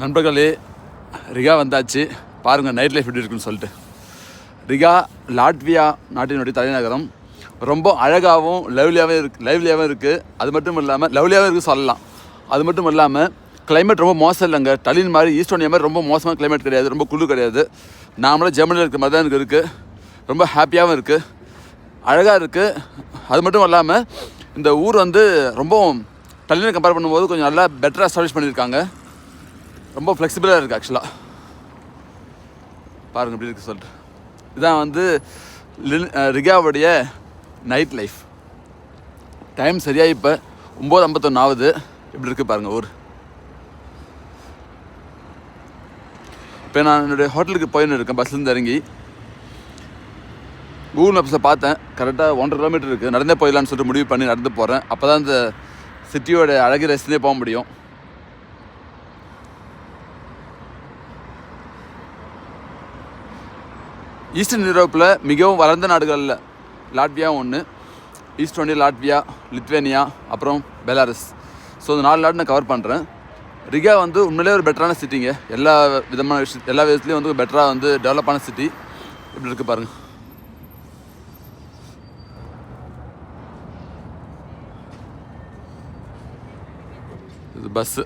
நண்பர்களே, ரிகா வந்தாச்சு. பாருங்கள் நைட் லைஃப் எப்படி இருக்குன்னு சொல்லிட்டு. ரிகா லாட்வியா நாட்டினுடைய தலைநகரம். ரொம்ப அழகாகவும் லைவ்லியாகவும் இருக்குது. அது மட்டும் இல்லாமல் லவ்லியாகவும் இருக்குது சொல்லலாம். அது மட்டும் இல்லாமல் கிளைமேட் ரொம்ப மோசம் இல்லைங்க. டலின் மாதிரி ஈஸ்டோனியா மாதிரி ரொம்ப மோசமான கிளைமேட் கிடையாது, ரொம்ப குளிர் கிடையாது. நாமளும் ஜெர்மனியில் இருக்கிற மாதிரி தான் எனக்கு இருக்குது. ரொம்ப ஹாப்பியாகவும் இருக்குது, அழகாக இருக்குது. அது மட்டும் இல்லாமல் இந்த ஊர் வந்து ரொம்ப டலினை கம்பேர் பண்ணும்போது கொஞ்சம் நல்லா பெட்டராக எஸ்டாப்ளிஷ் பண்ணியிருக்காங்க. ரொம்ப ஃப்ளெக்சிபிளாக இருக்குது ஆக்சுவலாக. பாருங்கள் எப்படி இருக்குது சொல்லிட்டு. இதுதான் வந்து ரிகாவுடைய நைட் லைஃப். டைம் சரியாக இப்போ 9:51 ஆகுது. இப்படி இருக்குது பாருங்கள் ஊர். இப்போ நான் என்னுடைய ஹோட்டலுக்கு போயின்னு இருக்கேன். பஸ்லேருந்து இறங்கி கூகுள் மேப்ஸில் பார்த்தேன். கரெக்டாக 1.5 கிலோமீட்டர் இருக்குது. நடந்தே போயிடலான்னு சொல்லிட்டு முடிவு பண்ணி நடந்து போகிறேன். அப்போ தான் இந்த சிட்டியோட அழகு ரசித்தே போக முடியும். ஈஸ்டர்ன் யூரோப்பில் மிகவும் வளர்ந்த நாடுகளில் லாட்வியா ஒன்று. ஈஸ்டோனியா, லாட்வியா, லித்வேனியா, அப்புறம் பெலாரஸ். ஸோ இந்த 4 நாடு நான் கவர் பண்ணுறேன். ரிகா வந்து உண்மையிலே ஒரு பெட்டரான சிட்டிங்க. எல்லா விதத்துலேயும் வந்து பெட்டராக வந்து டெவலப்பான சிட்டி. இப்படி இருக்குது பாருங்கள். இது பஸ்ஸு.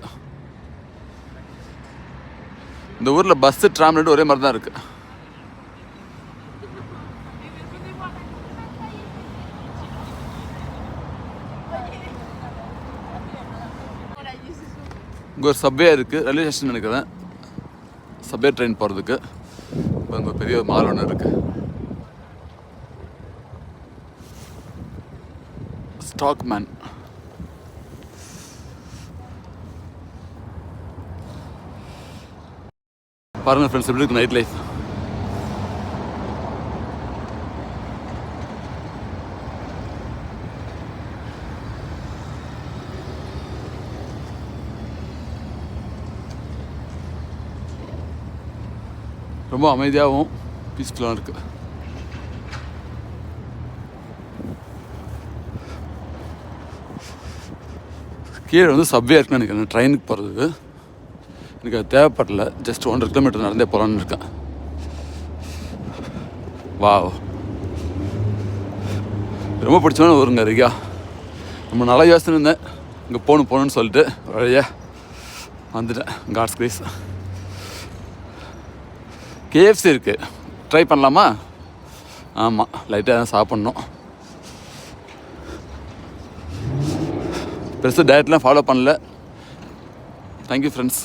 இந்த ஊரில் பஸ்ஸு ட்ராம் ரெண்டு ஒரே மாதிரி தான் இருக்குது. இங்கே ஒரு சப்வே இருக்குது, ரயில்வே ஸ்டேஷன் நினைக்கிறேன். சப்வே ட்ரெயின் போகிறதுக்கு. இப்போ இங்கே ஒரு பெரிய மால் ஒன்று இருக்குது. ஸ்டாக்மேன். பாருங்கள் ஃப்ரெண்ட்ஸ் எப்படி இருக்குது நைட் லைஃப். ரொம்ப அமைதியாகவும் பீஸ்ஃபுல்லாக இருக்குது. கீழே வந்து சப்வே இருக்குன்னு நினைக்கிறேன் ட்ரெயினுக்கு போகிறதுக்கு. எனக்கு அது தேவைப்படல. ஜஸ்ட் 1.5 கிலோமீட்டர் நடந்தே போகலான்னு இருக்கேன். வாவ், ரொம்ப பிடிச்சமான ஊருங்க ரிகா. நம்ம நல்லா யோசனை இருந்தேன் இங்கே போகணுன்னு சொல்லிட்டு வழியாக வந்துட்டேன். God's grace. கேஎஃப்சி இருக்குது, ட்ரை பண்ணலாமா? ஆமாம், லைட்டாக தான் சாப்பிட்ணும். பெருசாக டயட்லாம் ஃபாலோ பண்ணல. Thank you friends.